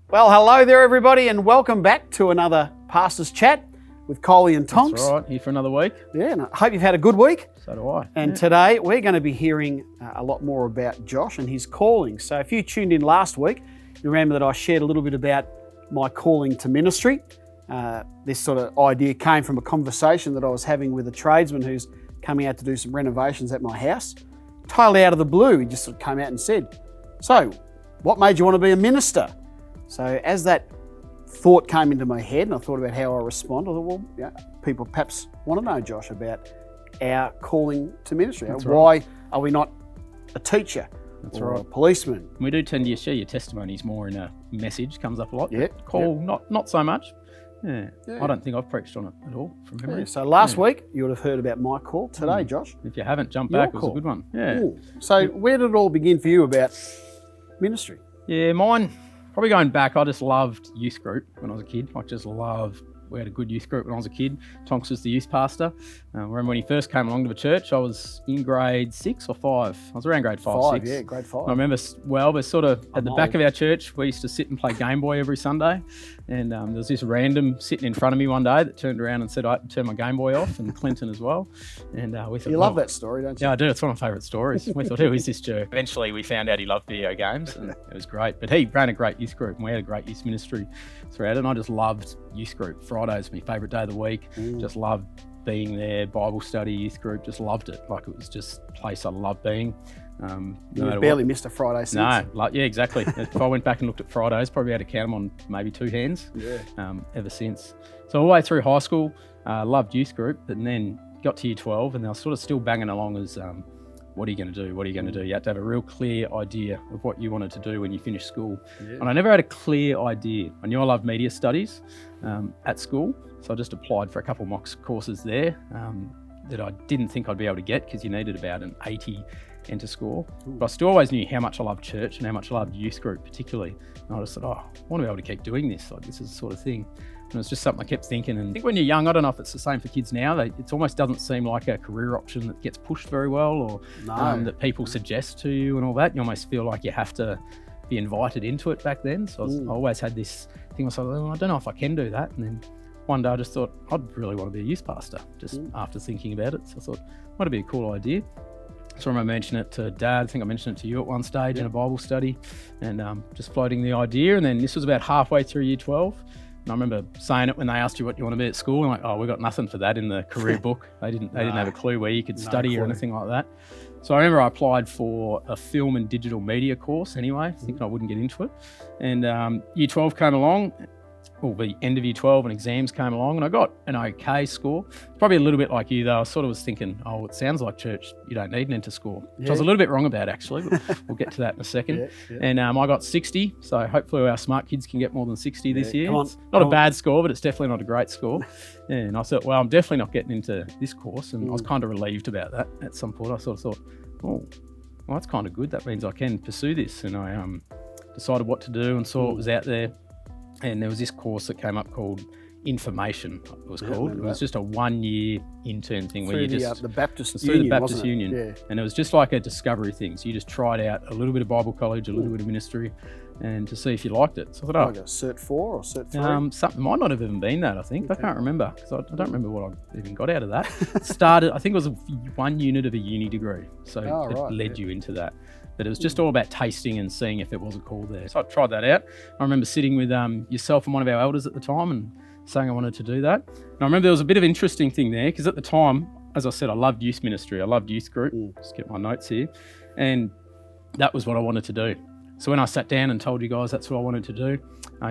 Well, hello there, everybody, and welcome back to another Pastor's Chat with Coley and Tonks. That's right, here for another week. Yeah, and I hope you've had a good week. So do I. And today we're going to be hearing a lot more about Josh and his calling. So if you tuned in last week, you remember that I shared a little bit about my calling to ministry. This sort of idea came from a conversation that I was having with a tradesman who's coming out to do some renovations at my house. Totally out of the blue, he just sort of came out and said, "So, what made you want to be a minister?" So as that thought came into my head and I thought about how I respond, I thought, well, yeah, people perhaps want to know, Josh, about our calling to ministry. That's Why are we not a teacher or right. a policeman? We do tend to share your testimonies more in a message, comes up a lot. Yeah. Call, yeah. Not so much. Yeah. Yeah. I don't think I've preached on it at all from memory. Yeah, so last week you would have heard about my call. Today, Josh, If you haven't, jump Your back. It was call. a good one. Yeah. Ooh. So where did it all begin for you about ministry? Yeah, mine, probably going back, I just loved youth group when I was a kid. I just loved, we had a good youth group when I was a kid. Tonks was the youth pastor. I remember when he first came along to the church, I was in grade 6 or 5. I was around grade 5, 6. Yeah, grade 5. I remember, well, we're sort of at the back old. of our church, we used to sit and play Game Boy every Sunday. And there was this random sitting in front of me one day that turned around and said I had to turn my Game Boy off, and Clinton as well. And we thought, You love that story, don't you? Yeah, I do. It's one of my favourite stories. We thought, who is this jerk? Eventually, we found out he loved video games, and it was great. But he ran a great youth group, and we had a great youth ministry throughout it. And I just loved youth group. Friday was my favourite day of the week. Just loved being there. Bible study, youth group, just loved it. Like, it was just a place I loved being. You barely missed a Friday since. No, yeah, exactly. If I went back and looked at Fridays, probably had to count them on maybe 2 hands. Yeah. Ever since. So all the way through high school, loved youth group, and then got to year 12, and I was sort of still banging along as, what are you going to do? What are you going to do? You had to have a real clear idea of what you wanted to do when you finished school. Yeah. And I never had a clear idea. I knew I loved media studies at school, so I just applied for a couple mock courses there that I didn't think I'd be able to get because you needed about an 80 enter score. But I still always knew how much I loved church and how much I loved youth group particularly. And I just thought, I want to be able to keep doing this. Like, this is the sort of thing. And it was just something I kept thinking. And I think when you're young, I don't know if it's the same for kids now, it almost doesn't seem like a career option that gets pushed very well, or that people suggest to you and all that. You almost feel like you have to be invited into it back then. So I always had this thing, I was like, well, I don't know if I can do that. And then one day I just thought, I'd really want to be a youth pastor, just after thinking about it. So I thought, might be a cool idea. So I mentioned it to Dad. I think I mentioned it to you at one stage in a Bible study, and just floating the idea. And then this was about halfway through year 12. And I remember saying it when they asked you what you want to be at school. And like, oh, we got nothing for that in the career book. They didn't have a clue where you could study or anything like that. So I remember I applied for a film and digital media course anyway, thinking I wouldn't get into it. And year 12 came along. Well, the end of year 12 and exams came along, and I got an okay score. Probably a little bit like you, though. I sort of was thinking, oh, it sounds like church, you don't need an enter score, which I was a little bit wrong about, actually. But we'll get to that in a second. And I got 60, so hopefully our smart kids can get more than 60 this year. It's not a bad score, but it's definitely not a great score. And I thought, well, I'm definitely not getting into this course, and I was kind of relieved about that at some point. I sort of thought, oh, well, that's kind of good. That means I can pursue this. And I decided what to do and saw what was out there. And there was this course that came up called Information, it was called. It was just a 1-year intern thing where you just... the Baptist through Union, the Baptist wasn't it? Union. Yeah. And it was just like a discovery thing. So you just tried out a little bit of Bible college, a little bit of ministry, and to see if you liked it. So I thought, Like a Cert 4 or Cert 3? something might not have even been that, I think. I can't remember, because I don't remember what I even got out of that. Started, I think it was 1 unit of a uni degree. So it led you into that. But it was just all about tasting and seeing if there was a call there. So I tried that out. I remember sitting with yourself and one of our elders at the time and saying I wanted to do that. And I remember there was a bit of an interesting thing there, because at the time, as I said, I loved youth ministry. I loved youth group. Just get my notes here. And that was what I wanted to do. So when I sat down and told you guys that's what I wanted to do,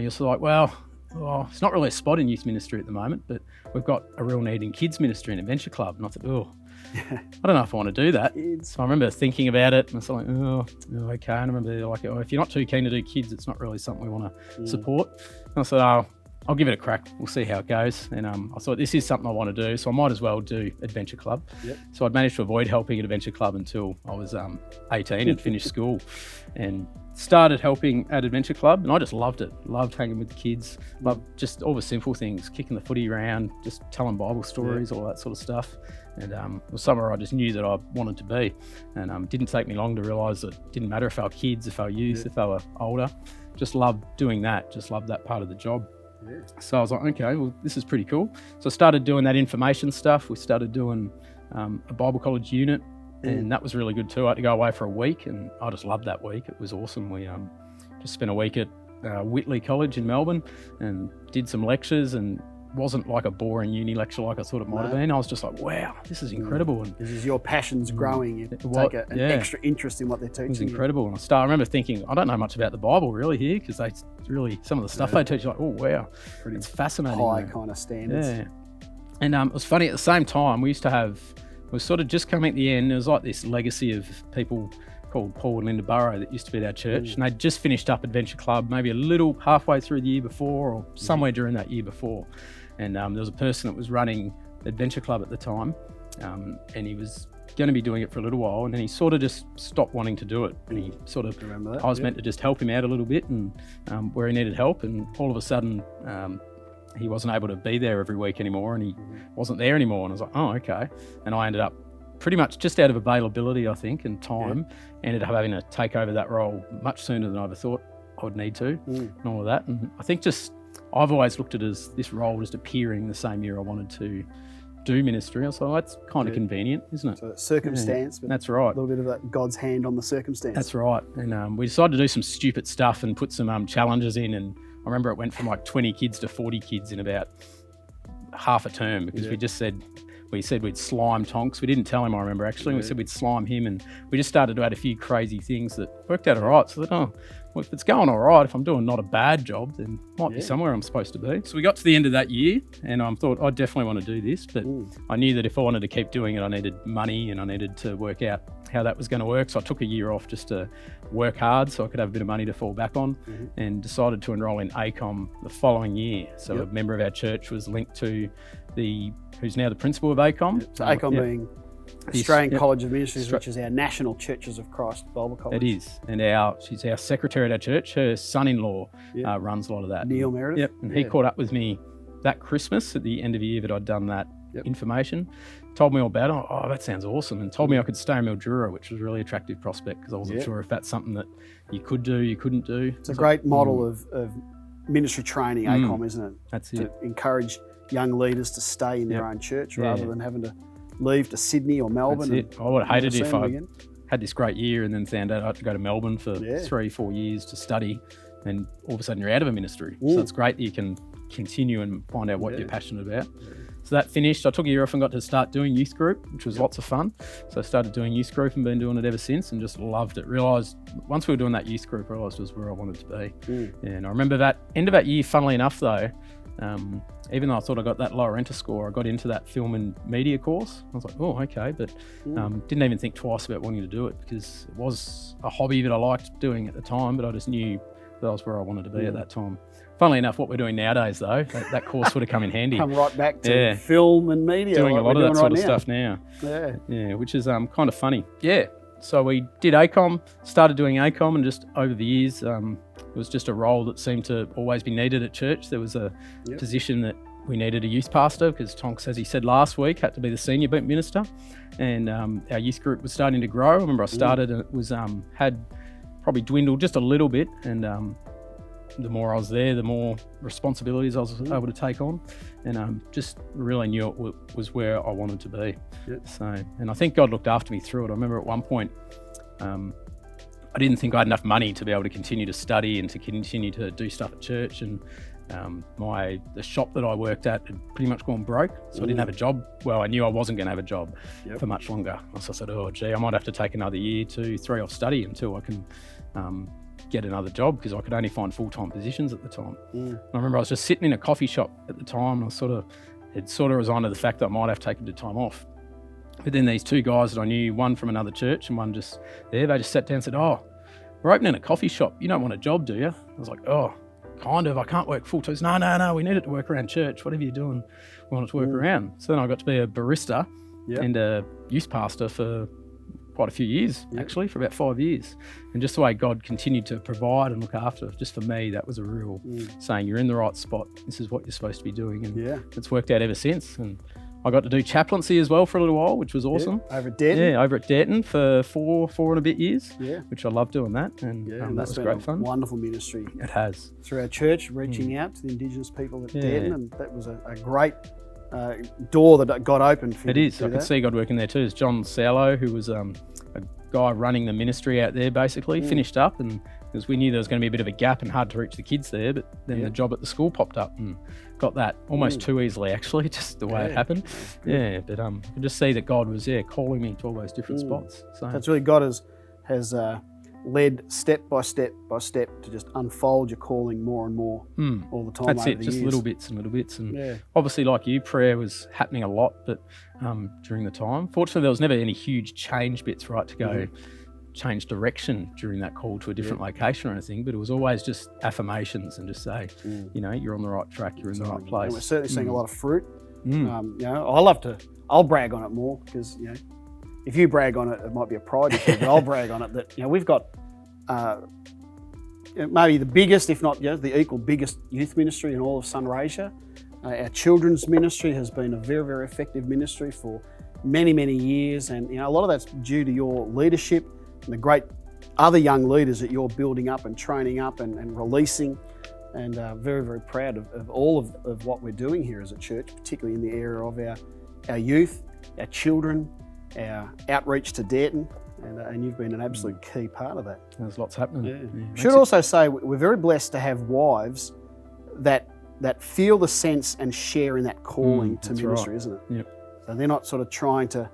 you're sort of like, well, it's not really a spot in youth ministry at the moment, but we've got a real need in kids ministry and adventure club. And I thought, I don't know if I want to do that. So I remember thinking about it, and I was like, okay. And I remember like, if you're not too keen to do kids, it's not really something we want to support. And I thought, I'll give it a crack. We'll see how it goes. And I thought, this is something I want to do, so I might as well do Adventure Club. So I'd managed to avoid helping at Adventure Club until I was 18 and finished school, and started helping at Adventure Club, and I just loved it. Loved hanging with the kids, loved just all the simple things, kicking the footy around, just telling Bible stories, all that sort of stuff. And it was somewhere I just knew that I wanted to be. And it didn't take me long to realise that it didn't matter if they were kids, if they were youth, if they were older. just loved doing that, just loved that part of the job. Yeah. So I was like, okay, well, this is pretty cool. So I started doing that information stuff. We started doing a Bible college unit, and that was really good too. I had to go away for a week, and I just loved that week. It was awesome. We just spent a week at Whitley College in Melbourne and did some lectures, and wasn't like a boring uni lecture like I thought it might have been. I was just like, wow, this is incredible. And This is your passions growing. You take an extra interest in what they're teaching. it was incredible. And I remember thinking, I don't know much about the Bible really here, because they really, some of the stuff they teach, like, oh wow, it's fascinating. High kind of standards. Yeah. And it was funny, at the same time, we was sort of just coming at the end. There was like this legacy of people called Paul and Linda Burrow that used to be at our church, and they'd just finished up Adventure Club, maybe a little halfway through the year before, or somewhere during that year before. And there was a person that was running Adventure Club at the time, and he was going to be doing it for a little while, and then he sort of just stopped wanting to do it. And he sort of, Remember that? I was meant to just help him out a little bit, and where he needed help, and all of a sudden he wasn't able to be there every week anymore, and he wasn't there anymore. And I was like, oh, okay. And I ended up pretty much just out of availability, I think, and time, ended up having to take over that role much sooner than I ever thought I would need to, and all of that. And I think I've always looked at it as this role just appearing the same year I wanted to do ministry. So that's kind of convenient, isn't it? So it's circumstance, but That's right. a little bit of that God's hand on the circumstance. That's right. And we decided to do some stupid stuff and put some challenges in. And I remember it went from like 20 kids to 40 kids in about half a term, because we said we'd slime Tonks. We didn't tell him, I remember, actually. We said we'd slime him, and we just started to add a few crazy things that worked out all right. So I thought, well, if it's going all right, if I'm doing not a bad job, then might be somewhere I'm supposed to be. So we got to the end of that year, and I thought, I definitely want to do this, but I knew that if I wanted to keep doing it, I needed money, and I needed to work out how that was going to work. So I took a year off just to work hard so I could have a bit of money to fall back on, and decided to enroll in ACOM the following year. So a member of our church was linked to who's now the principal of ACOM. So ACOM being Australian College of Ministries, which is our National Churches of Christ Bible College. It is. And she's our secretary at our church. Her son-in-law runs a lot of that. Neil Meredith. Yep. And he caught up with me that Christmas at the end of the year that I'd done that information. Told me all about it. Oh, that sounds awesome. And told me I could stay in Mildura, which was a really attractive prospect, because I wasn't sure if that's something that you could do, you couldn't do. It's a great model of ministry training, ACOM, isn't it? That's to it. encourage young leaders to stay in their own church rather than having to leave to Sydney or Melbourne. That's it. I would have hated it if I had this great year and then found out I had to go to Melbourne for 3-4 years to study, and all of a sudden you're out of a ministry. So it's great that you can continue and find out what you're passionate about. So that finished. I took a year off and got to start doing youth group, which was lots of fun. So I started doing youth group and been doing it ever since, and just loved it. Realised once we were doing that youth group, I realised it was where I wanted to be. And I remember that end of that year, funnily enough though, even though I thought I got that lower enter score, I got into that film and media course. I was like, oh, okay, but didn't even think twice about wanting to do it, because it was a hobby that I liked doing at the time, but I just knew that was where I wanted to be at that time. Funnily enough, what we're doing nowadays though, that course would have come in handy. Come right back to film and media. Doing like a lot of that sort of now. stuff now. Yeah. Which is kind of funny. Yeah. So we did ACOM, started doing ACOM, and just over the years, it was just a role that seemed to always be needed at church. There was a position that we needed a youth pastor, because Tonks, as he said last week, had to be the senior minister, and our youth group was starting to grow. I remember I started and it was had probably dwindled just a little bit, and the more I was there, the more responsibilities I was able to take on, and just really knew it was where I wanted to be. So, and I think God looked after me through it. I remember at one point, I didn't think I had enough money to be able to continue to study and to continue to do stuff at church, and the shop that I worked at had pretty much gone broke, so I didn't have a job. Well, I knew I wasn't going to have a job for much longer. So I said, oh gee, I might have to take another year, 2, 3 off study until I can get another job, because I could only find full-time positions at the time. And I remember I was just sitting in a coffee shop at the time, and I had sort of resigned to the fact that I might have taken the time off. But then these 2 guys that I knew, one from another church and one just there, they just sat down and said, oh, we're opening a coffee shop. You don't want a job, do you? I was like, oh, kind of. I can't work full time. No, we need it to work around church. Whatever you're doing, we want it to work around. So then I got to be a barista and a youth pastor for quite a few years, actually, for about 5 years. And just the way God continued to provide and look after, just for me, that was a real saying, you're in the right spot. This is what you're supposed to be doing. And it's worked out ever since. And I got to do chaplaincy as well for a little while, which was awesome. Yeah, over at Denton. Yeah, over at Denton for four and a bit years. Yeah. Which I loved doing that, and Yeah, that that's was been great a fun. wonderful ministry It has. through our church, reaching out to the Indigenous people at Yeah. Denton, and that was a great door that got opened for you It to is. do I could that. see God working there too. It's John Saulo, who was a guy running the ministry out there, basically, finished up, and because we knew there was going to be a bit of a gap and hard to reach the kids there, but then the job at the school popped up and got that almost too easily, actually, just the way it happened. Yeah, but I could just see that God was calling me to all those different spots. So That's really God has led step by step by step to just unfold your calling more and more all the time. that's over it, the just years. little bits and little bits. And Yeah. obviously, like you, prayer was happening a lot, but during the time, fortunately, there was never any huge change bits, right, to go change direction during that call to a different location or anything, but it was always just affirmations and just say, you're on the right track, you're in the right place. And we're certainly seeing a lot of fruit. I'll brag on it more because, if you brag on it, it might be a pride issue, but I'll brag on it that, we've got maybe the biggest, if not the equal biggest youth ministry in all of Sunraysia. Our children's ministry has been a very, very effective ministry for many, many years. And, a lot of that's due to your leadership and the great other young leaders that you're building up and training up and releasing. And very, very proud of all of what we're doing here as a church, particularly in the area of our youth, our children, our outreach to Denton, and you've been an absolute key part of that. There's lots happening. Yeah. Should also say we're very blessed to have wives that feel the sense and share in that calling to ministry, isn't it? Yep. So they're not sort of trying to,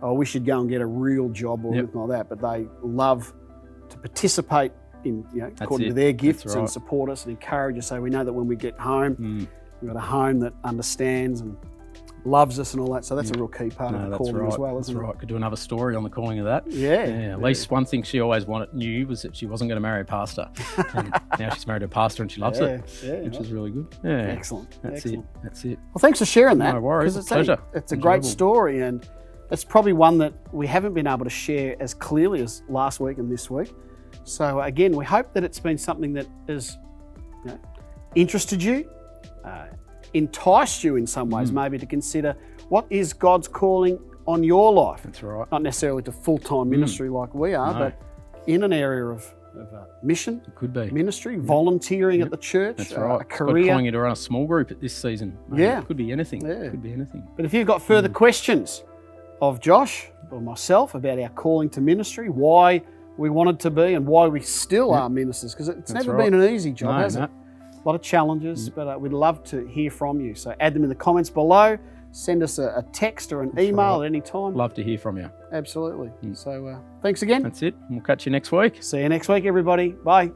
we should go and get a real job or anything like that, but they love to participate in, according to their gifts and support us and encourage us. So we know that when we get home, we've got a home that understands and loves us and all that. So that's a real key part of the calling as well, isn't it? That's right. Could do another story on the calling of that. Yeah. At least one thing she always knew was that she wasn't going to marry a pastor. And now she's married a pastor and she loves it, which is really good. Yeah. Excellent. That's it. Well, thanks for sharing that. No worries. Because Pleasure. It's a great story, and it's probably one that we haven't been able to share as clearly as last week and this week. So again, we hope that it's been something that has interested you, enticed you in some ways, maybe to consider what is God's calling on your life. That's right. Not necessarily to full-time ministry like we are, but in an area of mission, It could be. ministry, volunteering at the church, That's right. a career. God calling you to run a small group at this season. Mate. Yeah. It could be anything. Yeah. It could be anything. But if you've got further questions of Josh or myself about our calling to ministry, why we wanted to be and why we still are ministers, because it's That's never right. been an easy job, No, has it? no. A lot of challenges, but we'd love to hear from you. So add them in the comments below. Send us a text or an email at any time. Love to hear from you. Absolutely. So thanks again. That's it. We'll catch you next week. See you next week, everybody. Bye.